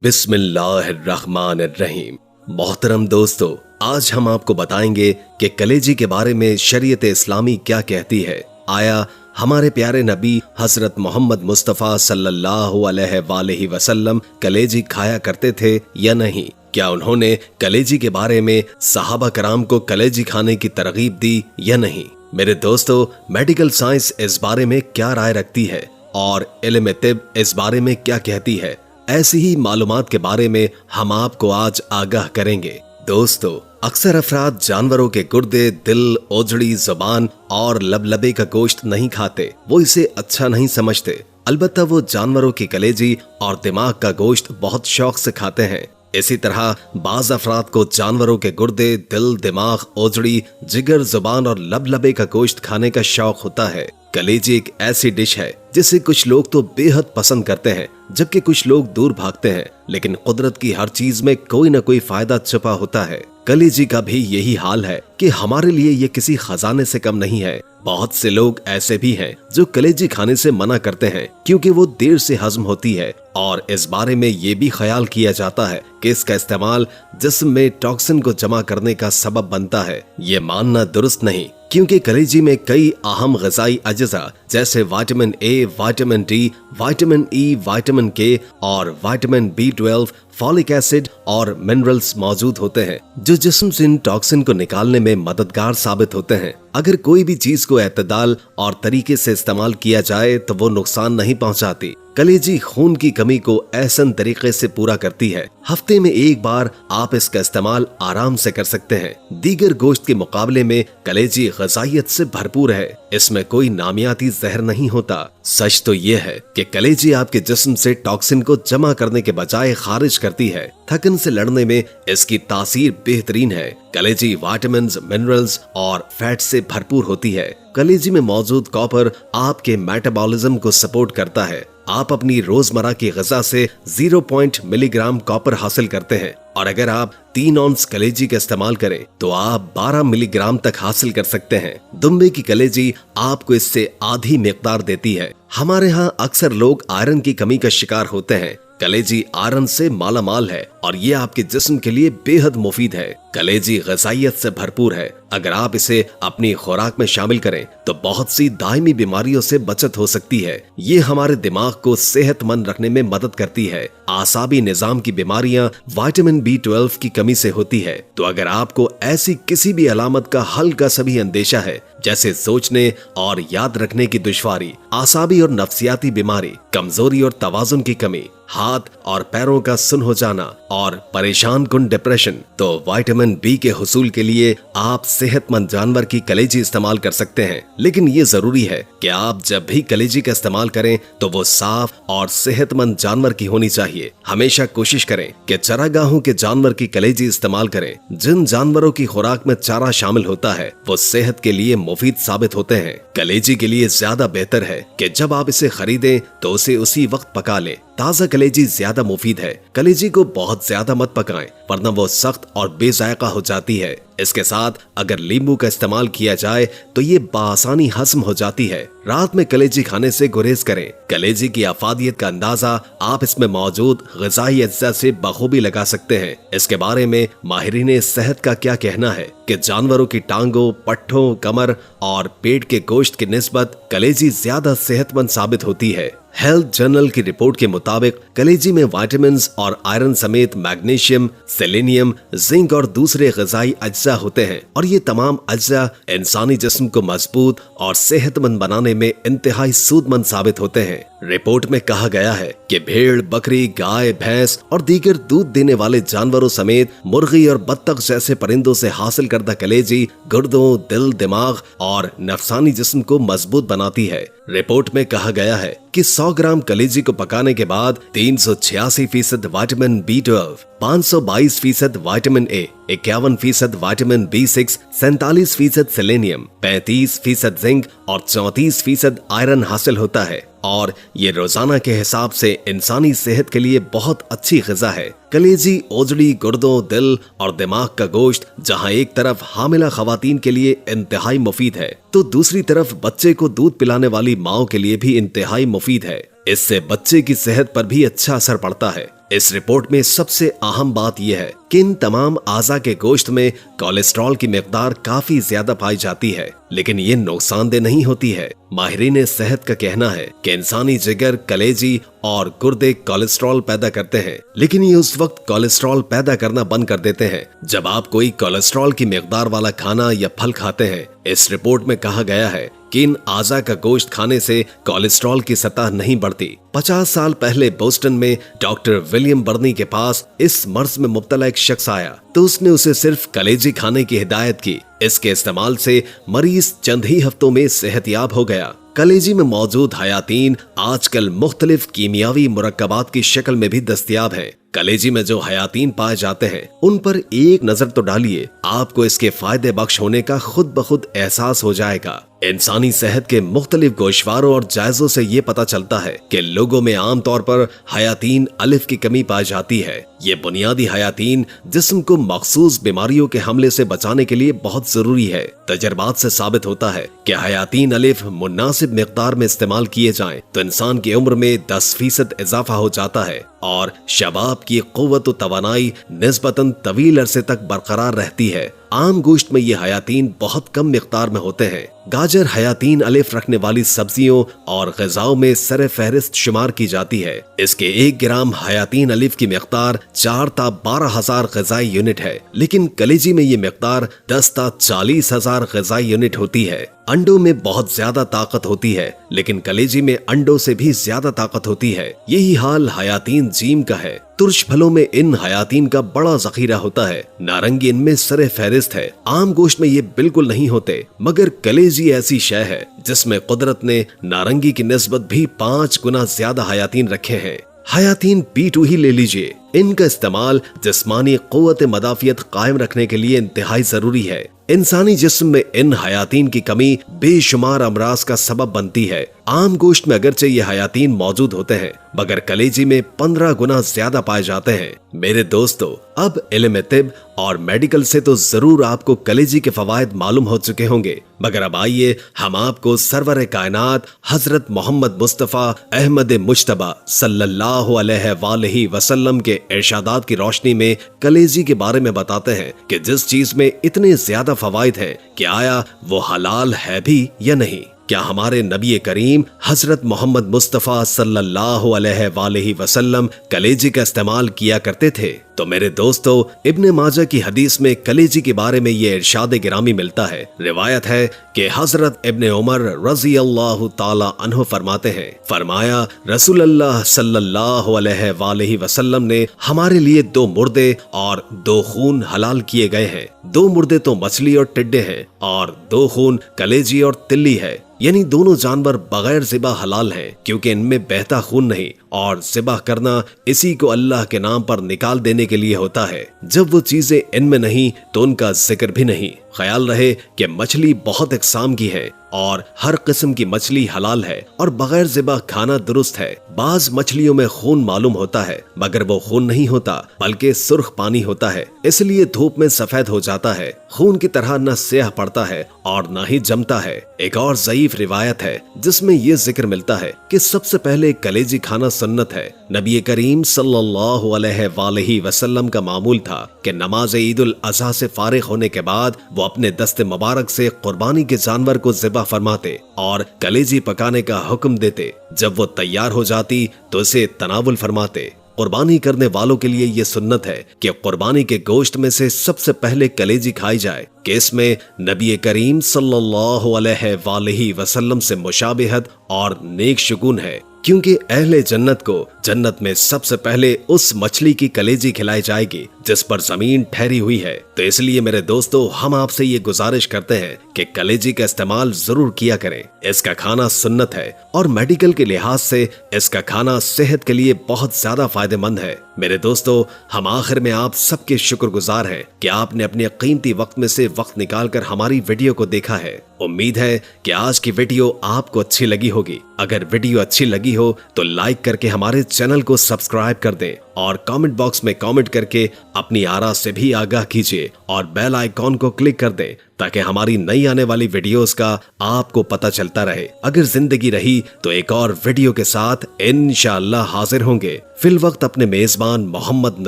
बिस्मिल्लाहिर्रहमानिर्रहीम। मोहतरम दोस्तों, आज हम आपको बताएंगे कि कलेजी के बारे में शरीयत इस्लामी क्या कहती है। आया हमारे प्यारे नबी हजरत मोहम्मद मुस्तफ़ा सल्लल्लाहु अलैहि वसल्लम कलेजी खाया करते थे या नहीं? क्या उन्होंने कलेजी के बारे में सहाबा कराम को कलेजी खाने की तरगीब दी या नहीं? मेरे दोस्तों, मेडिकल साइंस इस बारे में क्या राय रखती है और इल्म तिब इस बारे में क्या कहती है, ऐसी ही मालूमात के बारे में हम आपको आज आगाह करेंगे। दोस्तों, अक्सर अफराद जानवरों के गुर्दे, दिल, ओजड़ी, जुबान और लबलबे का गोश्त नहीं खाते। वो इसे अच्छा नहीं समझते। अलबत्ता वो जानवरों की कलेजी और दिमाग का गोश्त बहुत शौक से खाते हैं। इसी तरह बाज अफराद को जानवरों के गुर्दे, दिल, दिमाग, ओजड़ी, जिगर, जुबान और लबलबे का गोश्त खाने का शौक होता है। कलेजी एक ऐसी डिश है जिसे कुछ लोग तो बेहद पसंद करते हैं, जबकि कुछ लोग दूर भागते हैं। लेकिन कुदरत की हर चीज में कोई न कोई फायदा छुपा होता है। कलेजी का भी यही हाल है कि हमारे लिए ये किसी खजाने से कम नहीं है। बहुत से लोग ऐसे भी हैं जो कलेजी खाने से मना करते हैं क्योंकि वो देर से हजम होती है और इस बारे में ये भी ख्याल किया जाता है कि इसका इस्तेमाल जिस्म में टॉक्सिन को जमा करने का सबब बनता है। ये मानना दुरुस्त नहीं, क्योंकि कलेजी में कई अहम ग़िज़ाई अज्जा जैसे vitamin A, vitamin D, vitamin E, vitamin के और विटामिन B12, फॉलिक एसिड और मिनरल्स मौजूद होते हैं जो जिस्म से इन टॉक्सिन को निकालने में मददगार साबित होते हैं। अगर कोई भी चीज को एतदाल और तरीके से इस्तेमाल किया जाए तो वो नुकसान नहीं पहुंचाती। कलेजी खून की कमी को एहसन तरीके से पूरा करती है। हफ्ते में एक बार आप इसका इस्तेमाल आराम से कर सकते हैं। दीगर गोश्त के मुकाबले में कलेजी ग़िज़ाइयत से भरपूर है। इसमें कोई नामियाती जहर नहीं होता। सच तो ये है कि कलेजी आपके जिस्म से टॉक्सिन को जमा करने के बजाय खारिज करती है। थकन से लड़ने में इसकी तासीर बेहतरीन है। कलेजी विटामिन्स, मिनरल्स और फैट से भरपूर होती है। कलेजी में मौजूद कॉपर आपके मेटाबॉलिज्म को सपोर्ट करता है। आप अपनी रोजमर्रा की ग़िज़ा से 0 मिलीग्राम कॉपर हासिल करते हैं और अगर आप 3 औंस कलेजी का इस्तेमाल करें तो आप 12 मिलीग्राम तक हासिल कर सकते हैं। दुम्बे की कलेजी आपको इससे आधी मिकदार देती है। हमारे यहाँ अक्सर लोग आयरन की कमी का शिकार होते हैं। कलेजी आयरन से माला माल है और ये आपके जिस्म के लिए बेहद मुफीद है। कलेजी ग़िज़ाइयत से भरपूर है। अगर आप इसे अपनी खुराक में शामिल करें तो बहुत सी दायमी बीमारियों से बचत हो सकती है। ये हमारे दिमाग को सेहतमंद रखने में मदद करती है। आसाबी निजाम की बीमारियां विटामिन B12 की कमी से होती है। तो अगर आपको ऐसी किसी भी अलामत का हल्का सा भी अंदेशा है, जैसे सोचने और याद रखने की दुश्वारी, आसाबी और नफ्सियाती बीमारी, कमजोरी और तवाजुन की कमी, हाथ और पैरों का सुन्न हो जाना और परेशान कुन डिप्रेशन, तो विटामिन B के हुसूल के लिए आप सेहतमंद जानवर की कलेजी इस्तेमाल कर सकते हैं। लेकिन ये जरूरी है कि आप जब भी कलेजी का इस्तेमाल करें तो वो साफ और सेहतमंद जानवर की होनी चाहिए। हमेशा कोशिश करें कि चरागाहों के जानवर की कलेजी इस्तेमाल करें। जिन जानवरों की खुराक में चारा शामिल होता है वो सेहत के लिए मुफीद साबित होते हैं। कलेजी के लिए ज्यादा बेहतर है कि जब आप इसे खरीदें तो उसे उसी वक्त पका लें। ताज़ा कलेजी ज्यादा मुफीद है। कलेजी को बहुत ज्यादा मत पकाएं वरना वो सख्त और बेजायका हो जाती है। इसके साथ अगर नींबू का इस्तेमाल किया जाए तो ये बासानी हजम हो जाती है। रात में कलेजी खाने से गुरेज करें। कलेजी की अफादियत का अंदाजा आप इसमें मौजूद ग़िज़ाई अज्जा से बखूबी लगा सकते हैं। इसके बारे में माहिरीन सेहत का क्या कहना है कि जानवरों की टांगों, पट्ठों, कमर और पेट के गोश्त की निस्बत कलेजी ज्यादा सेहतमंद साबित होती है। हेल्थ जर्नल की रिपोर्ट के मुताबिक कलेजी में विटामिन्स और आयरन समेत मैग्नीशियम, सेलेनियम, जिंक और दूसरे ग़िज़ाई अज्जा होते हैं और ये तमाम अज्जा इंसानी जिस्म को मजबूत और सेहतमंद बनाने में इंतहाई सूदमंद साबित होते हैं। रिपोर्ट में कहा गया है कि भेड़, बकरी, गाय, भैंस और दीगर दूध देने वाले जानवरों समेत मुर्गी और बत्तख जैसे परिंदों से हासिल करदा कलेजी गुर्दों, दिल, दिमाग और नफसानी जिस्म को मजबूत बनाती है। रिपोर्ट में कहा गया है कि 100 ग्राम कलेजी को पकाने के बाद 386% vitamin B12, 522% vitamin A, 51% vitamin B6, 47% selenium, 35% zinc और 34% आयरन हासिल होता है और ये रोजाना के हिसाब से इंसानी सेहत के लिए बहुत अच्छी ग़िज़ा है। कलेजी, ओजड़ी, गुर्दों, दिल और दिमाग का गोश्त जहां एक तरफ हामिला खवातीन के लिए इंतहाई मुफीद है तो दूसरी तरफ बच्चे को दूध पिलाने वाली माओ के लिए भी इंतहाई मुफीद है। इससे बच्चे की सेहत पर भी अच्छा असर पड़ता है। इस रिपोर्ट में सबसे अहम बात यह है कि इन तमाम आज़ा के गोश्त में कोलेस्ट्रॉल की मिकदार काफी ज्यादा पाई जाती है, लेकिन ये नुकसानदेह नहीं होती है। माहिरीन सेहत का कहना है कि इंसानी जिगर, कलेजी और गुर्दे कोलेस्ट्रॉल पैदा करते हैं, लेकिन ये उस वक्त कोलेस्ट्रॉल पैदा करना बंद कर देते हैं जब आप कोई कोलेस्ट्रॉल की मिकदार वाला खाना या फल खाते हैं। इस रिपोर्ट में कहा गया है कि इन आज़ा का गोश्त खाने से कोलेस्ट्रॉल की सतह नहीं बढ़ती। 50 साल पहले बोस्टन में डॉक्टर विलियम बर्नी के पास इस मर्ज में मुब्तला एक शख्स आया तो उसने उसे सिर्फ कलेजी खाने की हिदायत की। इसके इस्तेमाल से मरीज चंद ही हफ्तों में सेहतयाब हो गया। कलेजी में मौजूद हयातीन आजकल मुख्तलिफ कीमियावी मुरक्कबात की शक्ल में भी दस्तयाब है। कलेजी में जो हयातीन पाए जाते हैं उन पर एक नजर तो डालिए, आपको इसके फायदे बख्श होने का खुद ब खुद एहसास हो जाएगा। इंसानी सेहत के मुख्तलिफ गोशवारों और जायजों से ये पता चलता है कि लोगों में आमतौर पर हयातीन अलिफ की कमी पाई जाती है। ये बुनियादी हयातीन जिस्म को मखसूस बीमारियों के हमले से बचाने के लिए बहुत जरूरी है। तजर्बात से साबित होता है कि हयातीन अलिफ मुनासिब मिकदार में इस्तेमाल किए जाएं तो इंसान की उम्र में 10% इजाफा हो जाता है और शबाब की कुव्वत व तवानाई निस्बतन तवील अरसे तक बरकरार रहती है। आम गोश्त में ये हयातीन बहुत कम मिकदार में होते हैं। गाजर हयातीन अलिफ रखने वाली सब्जियों और ग़िज़ाओं में सरे फहरिस्त शुमार की जाती है। इसके 1 ग्राम हयातीन अलिफ की मिकदार 4 ता 12,000 ग़िज़ाई यूनिट है, लेकिन कलेजी में ये मिकदार 10 ता 40,000 ग़िज़ाई यूनिट होती है। अंडों में बहुत ज्यादा ताकत होती है, लेकिन कलेजी में अंडों से भी ज्यादा ताकत होती है। यही हाल हयातीन जीम का है। तुर्श फलों में इन हयातीन का बड़ा जखीरा होता है। नारंगी इनमें सरे फहरिस्त है। आम गोश्त में ये बिल्कुल नहीं होते, मगर कलेजी ऐसी शय है जिसमें कुदरत ने नारंगी की निस्बत भी 5 गुना ज्यादा हयातीन रखे हैं। हयातीन B2 ही ले लीजिए, इनका इस्तेमाल जिस्मानी क़ुव्वत मदाफियत कायम रखने के लिए इंतहाई जरूरी है। इंसानी जिस्म में इन हयातीन की कमी बेशुमार अमराज का सबब बनती है। आम गोश्त में अगरचे ये हयातीन मौजूद होते हैं, मगर कलेजी में 15 गुना ज्यादा पाए जाते हैं। मेरे दोस्तों, अब इल्म तिब और मेडिकल से तो जरूर आपको कलेजी के फवायद मालूम हो चुके होंगे, मगर अब आइए हम आपको सरवर कायनात हजरत मोहम्मद मुस्तफा अहमद मुज्तबा सल्लल्लाहु अलैहि वसल्लम के इरशादात की रोशनी में कलेजी के बारे में बताते हैं कि जिस चीज में इतने ज्यादा फवायद हैं कि आया वो हलाल है भी या नहीं। क्या हमारे नबी करीम हजरत मोहम्मद मुस्तफा सल्लल्लाहु अलैहि वसल्लम कलेजी का इस्तेमाल किया करते थे? तो मेरे दोस्तों, इब्ने माजा की हदीस में कलेजी के बारे में ये इरशाद गिरामी मिलता है। रिवायत है कि हजरत इब्ने उमर रज़ी अल्लाहु ताला अन्हु फरमाते हैं, फरमाया रसूलुल्लाह सल्लल्लाहु अलैहि वसल्लम ने हमारे लिए 2 मुर्दे और 2 खून हलाल किए गए हैं। 2 मुर्दे तो मछली और टिड्डे हैं और 2 खून कलेजी और तिल्ली है, यानी दोनों जानवर बगैर ज़िबा हलाल हैं, क्योंकि इनमें बहता खून नहीं और ज़िबा करना इसी को अल्लाह के नाम पर निकाल देने के लिए होता है। जब वो चीजें इनमें नहीं तो उनका जिक्र भी नहीं। ख्याल रहे कि मछली बहुत इकसाम की है और हर किस्म की मछली हलाल है और बगैर ज़िबा खाना दुरुस्त है। बाज मछलियों में खून मालूम होता है, मगर वो खून नहीं होता बल्कि सुर्ख पानी होता है, इसलिए धूप में सफेद हो जाता है। खून की तरह न स्याह पड़ता है और न ही जमता है। एक और ज़ईफ रिवायत है जिसमें ये जिक्र मिलता है कि सबसे पहले कलेजी खाना सुन्नत है। नबी करीम सल्लल्लाहु अलैहि वसल्लम का मामूल था कि नमाज ईदुल अज़हा से फारिग होने के बाद वो अपने दस्ते मुबारक से कुर्बानी के जानवर को ज़िबा फरमाते और कलेजी पकाने का हुक्म देते। जब वो तैयार हो जाती तो इसे तनावुल फरमाते। कुर्बानी करने वालों के लिए ये सुन्नत है कि कुर्बानी के गोश्त में से सबसे पहले कलेजी खाई जाए कि इसमें नबी करीम सल्लल्लाहु अलैहि वसल्लम से मुशाबिहत और नेक शुगुन है, क्योंकि अहले जन्नत को जन्नत में सबसे पहले उस मछली की कलेजी खिलाई जाएगी जिस पर जमीन ठहरी हुई है। तो इसलिए मेरे दोस्तों, हम आपसे ये गुजारिश करते हैं कि कलेजी का इस्तेमाल जरूर किया करें। इसका खाना सुन्नत है और मेडिकल के लिहाज से इसका खाना सेहत के लिए बहुत ज्यादा फायदेमंद है। मेरे दोस्तों, हम आखिर में आप सबके शुक्रगुजार हैं कि आपने अपने कीमती वक्त में से वक्त निकालकर हमारी वीडियो को देखा है। उम्मीद है कि आज की वीडियो आपको अच्छी लगी होगी। अगर वीडियो अच्छी लगी हो तो लाइक करके हमारे चैनल को सब्सक्राइब कर दें और कमेंट बॉक्स में कमेंट करके अपनी आरा से भी आगाह कीजिए और बेल आइकॉन को क्लिक कर दें ताकि हमारी नई आने वाली वीडियोस का आपको पता चलता रहे। अगर जिंदगी रही तो एक और वीडियो के साथ इंशाअल्लाह हाजिर होंगे। फिल वक्त अपने मेजबान मोहम्मद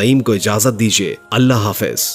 नईम को इजाजत दीजिए। अल्लाह हाफिज।